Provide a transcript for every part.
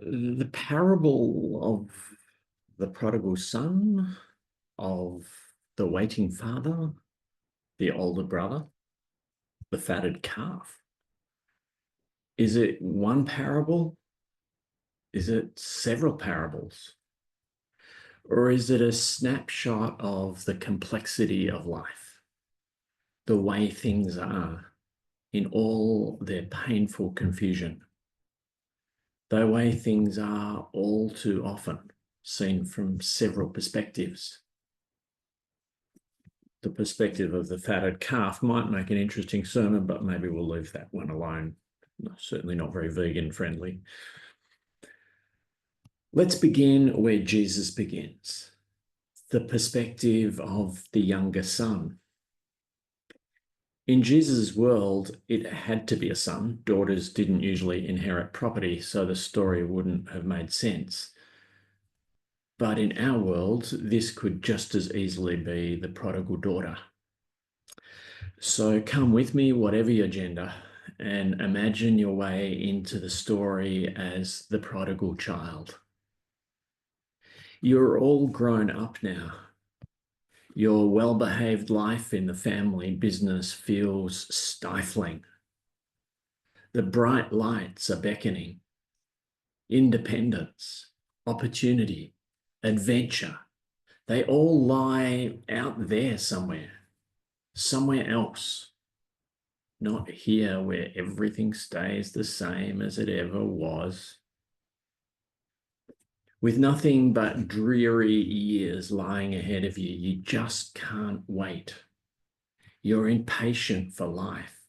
The parable of the prodigal son, of the waiting father, the older brother, the fatted calf. Is it one parable? Is it several parables? Or is it a snapshot of the complexity of life, the way things are in all their painful confusion, the way things are all too often seen from several perspectives? The perspective of the fatted calf might make an interesting sermon, but maybe we'll leave that one alone. Certainly not very vegan friendly. Let's begin where Jesus begins, the perspective of the younger son. In Jesus' world, it had to be a son. Daughters didn't usually inherit property, so the story wouldn't have made sense. But in our world, this could just as easily be the prodigal daughter. So come with me, whatever your gender, and imagine your way into the story as the prodigal child. You're all grown up now. Your well-behaved life in the family business feels stifling. The bright lights are beckoning. Independence, opportunity, adventure, they all lie out there somewhere else. Not here where everything stays the same as it ever was. With nothing but dreary years lying ahead of you, you just can't wait. You're impatient for life.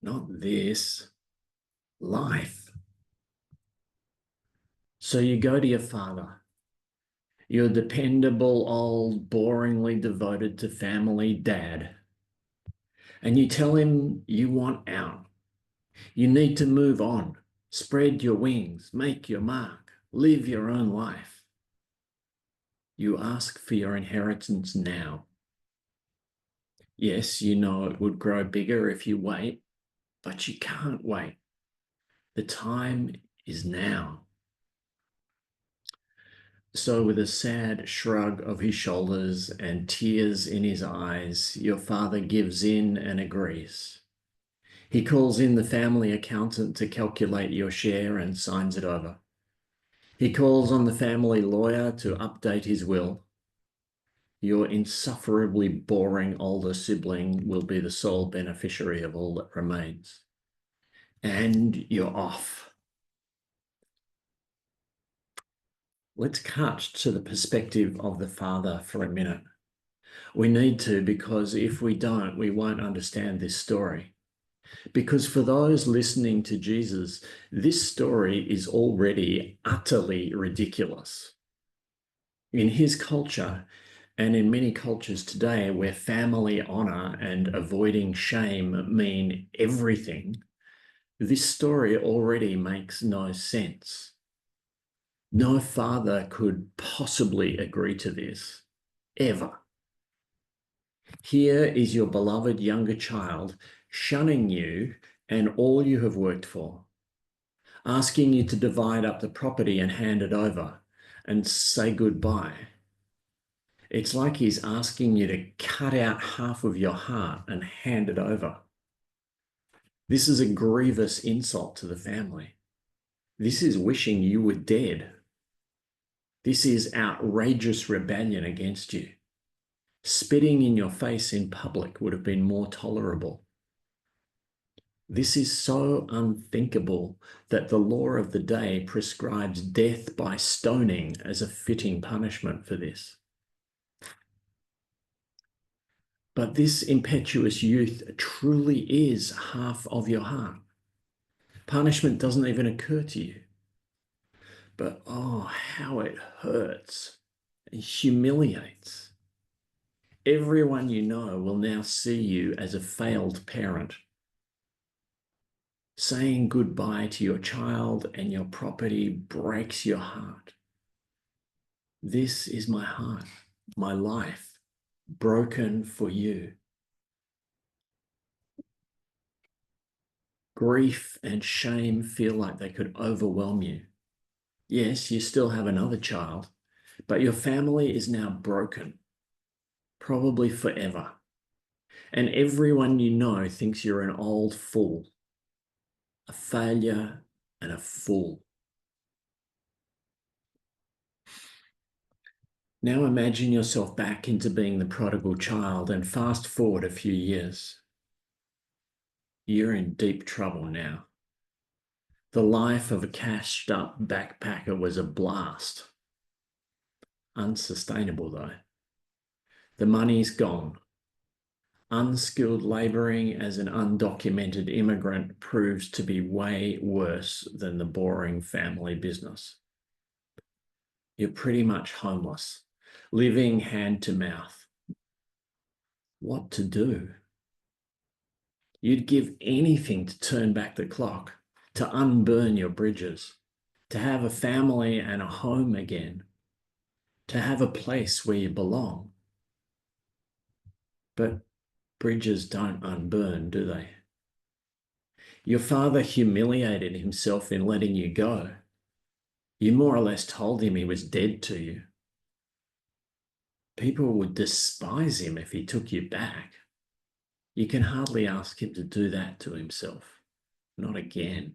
Not this, life. So you go to your father, your dependable old, boringly devoted to family dad, and you tell him you want out. You need to move on, spread your wings, make your mark, live your own life. You ask for your inheritance now. Yes, you know it would grow bigger if you wait, but you can't wait. The time is now. So with a sad shrug of his shoulders and tears in his eyes, your father gives in and agrees. He calls in the family accountant to calculate your share and signs it over. He calls on the family lawyer to update his will. Your insufferably boring older sibling will be the sole beneficiary of all that remains. And you're off. Let's cut to the perspective of the father for a minute. We need to, because if we don't, we won't understand this story. Because for those listening to Jesus, this story is already utterly ridiculous. In his culture, and in many cultures today where family honor and avoiding shame mean everything, this story already makes no sense. No father could possibly agree to this, ever. Here is your beloved younger child shunning you and all you have worked for, asking you to divide up the property and hand it over and say goodbye. It's like he's asking you to cut out half of your heart and hand it over. This is a grievous insult to the family. This is wishing you were dead. This is outrageous rebellion against you. Spitting in your face in public would have been more tolerable. This is so unthinkable that the law of the day prescribes death by stoning as a fitting punishment for this. But this impetuous youth truly is half of your heart. Punishment doesn't even occur to you. But oh, how it hurts and humiliates. Everyone you know will now see you as a failed parent. Saying goodbye to your child and your property breaks your heart. This is my heart, my life, broken for you. Grief and shame feel like they could overwhelm you. Yes, you still have another child, but your family is now broken, probably forever. And everyone you know thinks you're an old fool, a failure, and a fool. Now imagine yourself back into being the prodigal child and fast forward a few years. You're in deep trouble now. The life of a cashed up backpacker was a blast. Unsustainable though. The money's gone. Unskilled labouring as an undocumented immigrant proves to be way worse than the boring family business. You're pretty much homeless, living hand to mouth. What to do? You'd give anything to turn back the clock, to unburn your bridges, to have a family and a home again, to have a place where you belong. But bridges don't unburn, do they? Your father humiliated himself in letting you go. You more or less told him he was dead to you. People would despise him if he took you back. You can hardly ask him to do that to himself. Not again.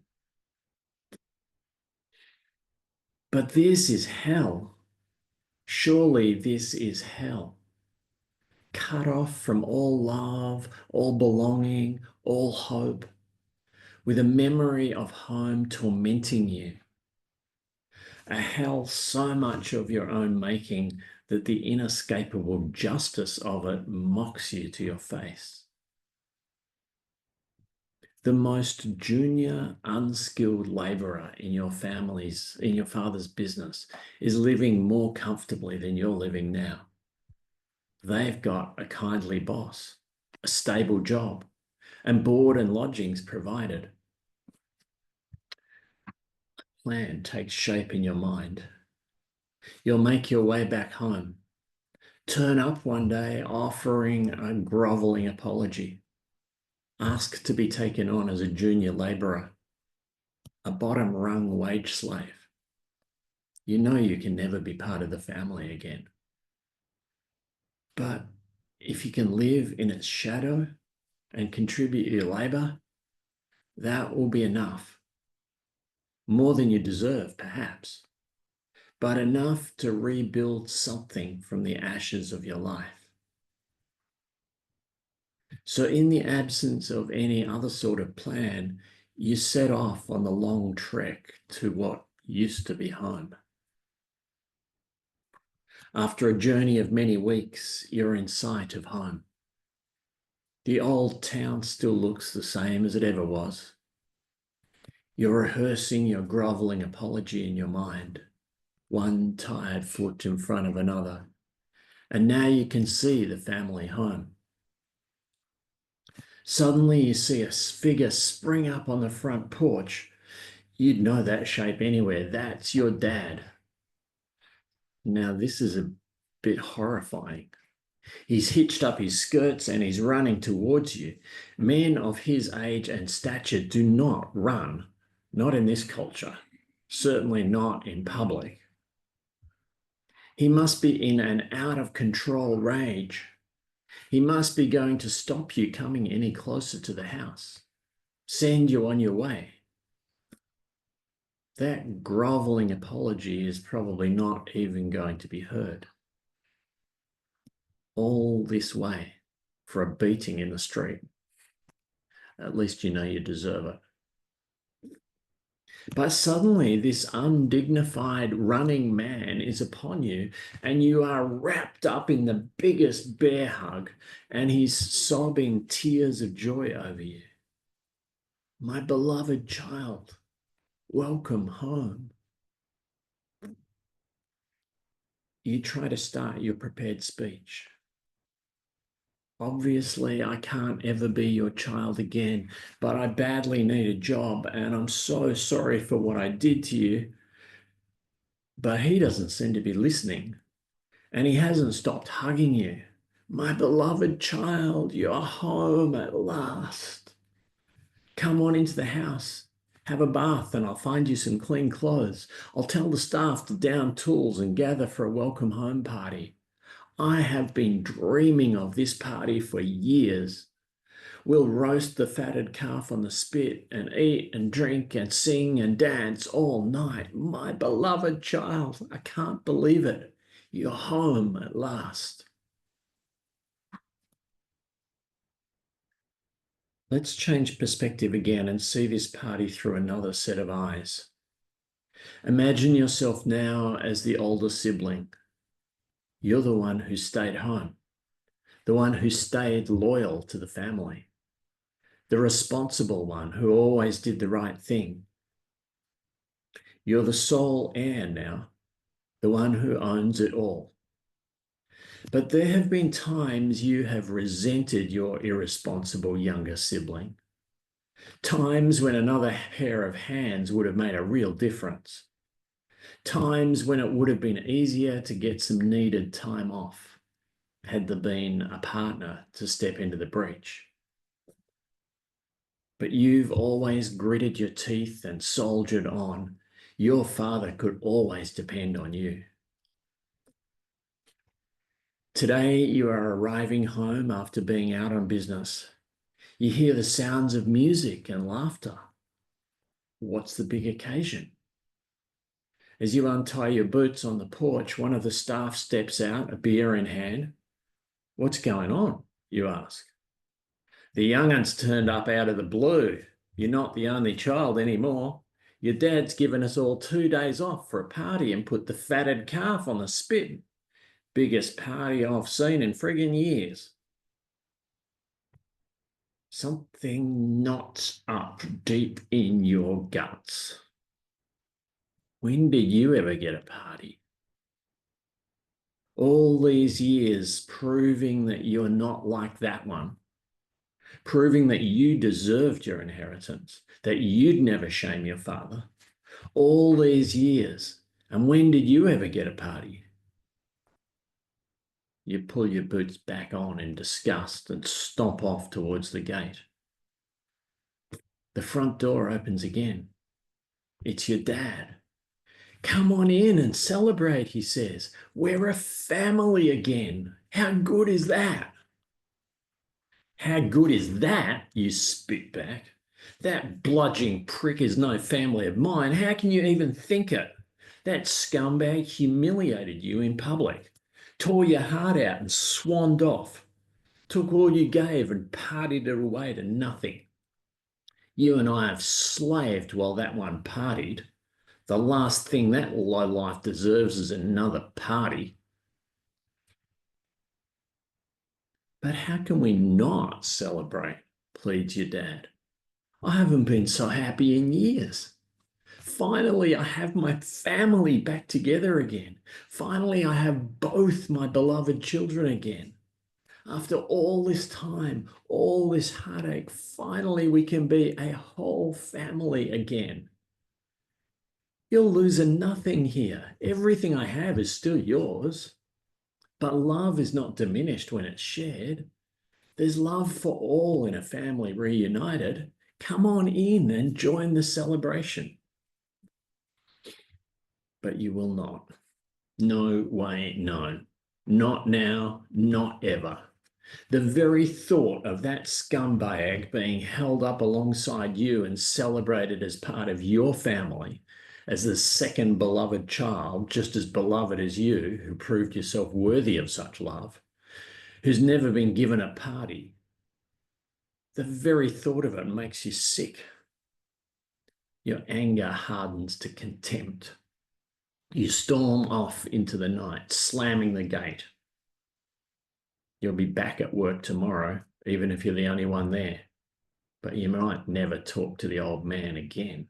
But this is hell. Surely this is hell. Cut off from all love, all belonging, all hope, with a memory of home tormenting you. A hell so much of your own making that the inescapable justice of it mocks you to your face. The most junior, unskilled labourer in your father's business is living more comfortably than you're living now. They've got a kindly boss, a stable job, and board and lodgings provided. Plan takes shape in your mind. You'll make your way back home. Turn up one day offering a grovelling apology. Ask to be taken on as a junior labourer, a bottom-rung wage slave. You know you can never be part of the family again. But if you can live in its shadow and contribute your labour, that will be enough. More than you deserve, perhaps, but enough to rebuild something from the ashes of your life. So in the absence of any other sort of plan, you set off on the long trek to what used to be home. After a journey of many weeks, you're in sight of home. The old town still looks the same as it ever was. You're rehearsing your grovelling apology in your mind, one tired foot in front of another, and now you can see the family home. Suddenly you see a figure spring up on the front porch. You'd know that shape anywhere. That's your dad. Now this is a bit horrifying. He's hitched up his skirts and he's running towards you. Men of his age and stature do not run, not in this culture, certainly not in public. He must be in an out-of-control rage. He must be going to stop you coming any closer to the house, send you on your way. That grovelling apology is probably not even going to be heard. All this way for a beating in the street. At least you know you deserve it. But suddenly this undignified running man is upon you and you are wrapped up in the biggest bear hug and he's sobbing tears of joy over you. My beloved child, welcome home. You try to start your prepared speech. Obviously, I can't ever be your child again, but I badly need a job and I'm so sorry for what I did to you. But he doesn't seem to be listening and he hasn't stopped hugging you. My beloved child, you're home at last. Come on into the house. Have a bath and I'll find you some clean clothes. I'll tell the staff to down tools and gather for a welcome home party. I have been dreaming of this party for years. We'll roast the fatted calf on the spit and eat and drink and sing and dance all night. My beloved child, I can't believe it. You're home at last. Let's change perspective again and see this party through another set of eyes. Imagine yourself now as the older sibling. You're the one who stayed home, the one who stayed loyal to the family, the responsible one who always did the right thing. You're the sole heir now, the one who owns it all. But there have been times you have resented your irresponsible younger sibling, times when another pair of hands would have made a real difference, times when it would have been easier to get some needed time off had there been a partner to step into the breach. But you've always gritted your teeth and soldiered on. Your father could always depend on you. Today, you are arriving home after being out on business. You hear the sounds of music and laughter. What's the big occasion? As you untie your boots on the porch, one of the staff steps out, a beer in hand. What's going on? You ask. The young'un's turned up out of the blue. You're not the only child anymore. Your dad's given us all 2 days off for a party and put the fatted calf on the spit. Biggest party I've seen in friggin' years. Something knots up deep in your guts. When did you ever get a party? All these years proving that you're not like that one, proving that you deserved your inheritance, that you'd never shame your father. All these years. And when did you ever get a party? You pull your boots back on in disgust and stomp off towards the gate. The front door opens again. It's your dad. Come on in and celebrate, he says. We're a family again. How good is that? How good is that? You spit back. That bludgeoning prick is no family of mine. How can you even think it? That scumbag humiliated you in public, tore your heart out and swanned off, took all you gave and partied it away to nothing. You and I have slaved while that one partied. The last thing that lowlife deserves is another party. But how can we not celebrate? Pleads your dad. I haven't been so happy in years. Finally, I have my family back together again. Finally, I have both my beloved children again. After all this time, all this heartache, finally we can be a whole family again. You're losing nothing here. Everything I have is still yours. But love is not diminished when it's shared. There's love for all in a family reunited. Come on in and join the celebration. But you will not. No way, no. Not now, not ever. The very thought of that scumbag being held up alongside you and celebrated as part of your family, as the second beloved child, just as beloved as you, who proved yourself worthy of such love, who's never been given a party, the very thought of it makes you sick. Your anger hardens to contempt. You storm off into the night, slamming the gate. You'll be back at work tomorrow, even if you're the only one there. But you might never talk to the old man again.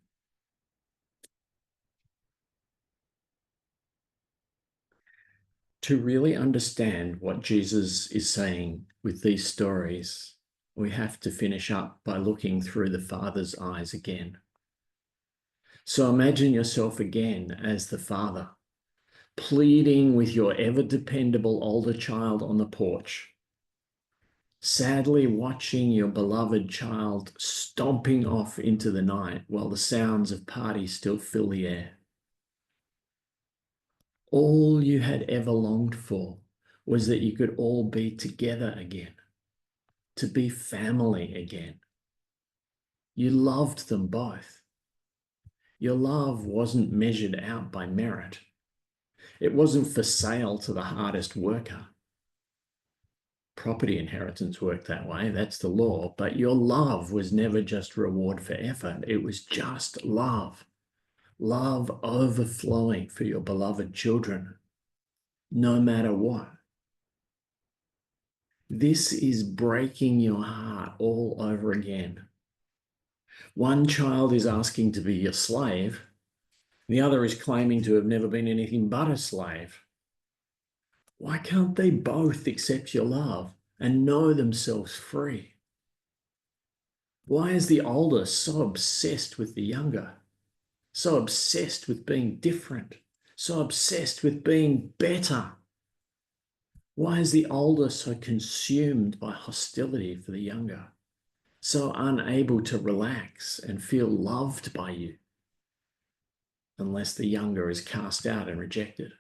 To really understand what Jesus is saying with these stories, we have to finish up by looking through the Father's eyes again. So imagine yourself again as the Father, pleading with your ever-dependable older child on the porch. sadly watching your beloved child stomping off into the night while the sounds of parties still fill the air. All you had ever longed for was that you could all be together again, to be family again. You loved them both. Your love wasn't measured out by merit. It wasn't for sale to the hardest worker. Property inheritance worked that way. That's the law. But your love was never just reward for effort. It was just love. Love overflowing for your beloved children, no matter what. This is breaking your heart all over again. One child is asking to be your slave. The other is claiming to have never been anything but a slave. Why can't they both accept your love and know themselves free? Why is the older so obsessed with the younger? So obsessed with being different? So obsessed with being better? Why is the older so consumed by hostility for the younger? So unable to relax and feel loved by you, unless the younger is cast out and rejected?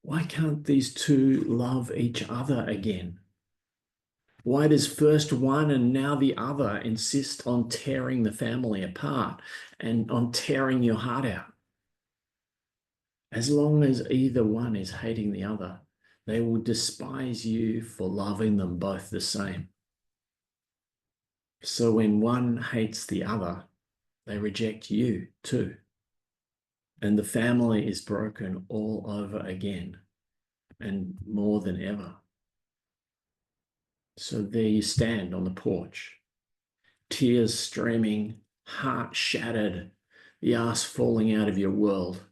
Why can't these two love each other again? Why does first one and now the other insist on tearing the family apart and on tearing your heart out? As long as either one is hating the other, they will despise you for loving them both the same. So when one hates the other, they reject you too. And the family is broken all over again and more than ever. So there you stand on the porch, tears streaming, heart shattered, the ass falling out of your world,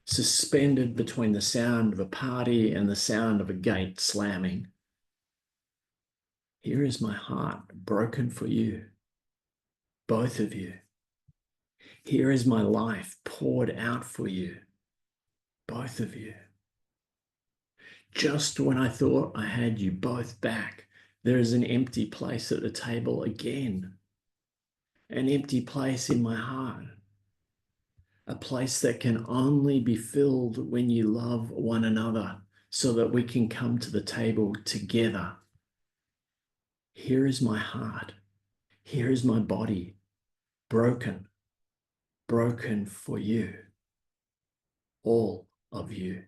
suspended between the sound of a party and the sound of a gate slamming. Here is my heart broken for you, both of you. Here is my life poured out for you, both of you. Just when I thought I had you both back, there is an empty place at the table again. An empty place in my heart. A place that can only be filled when you love one another so that we can come to the table together. Here is my heart. Here is my body, broken, broken for you, all of you.